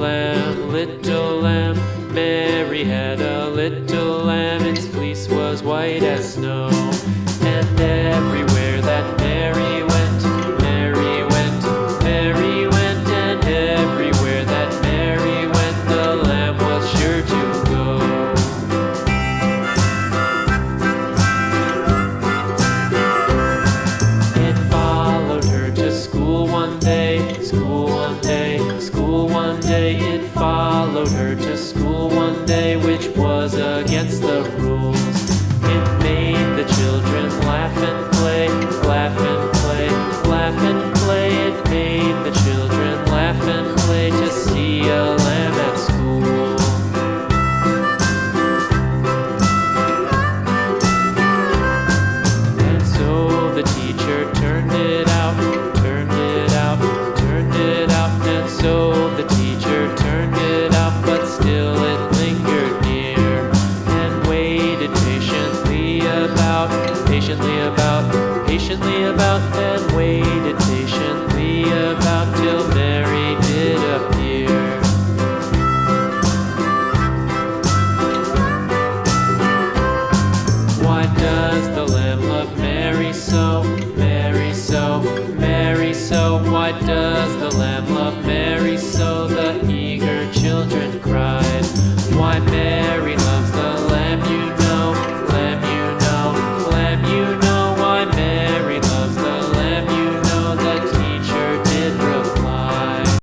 little lamb. Mary had a little lamb, its fleece was white as snow. And everywhere that Mary went, Mary went, Mary went, and everywhere that Mary went, the lamb was sure to go. It followed her to school one day, school one day, school one day. It followed her to school one day, which was against the rules. It made the children laugh and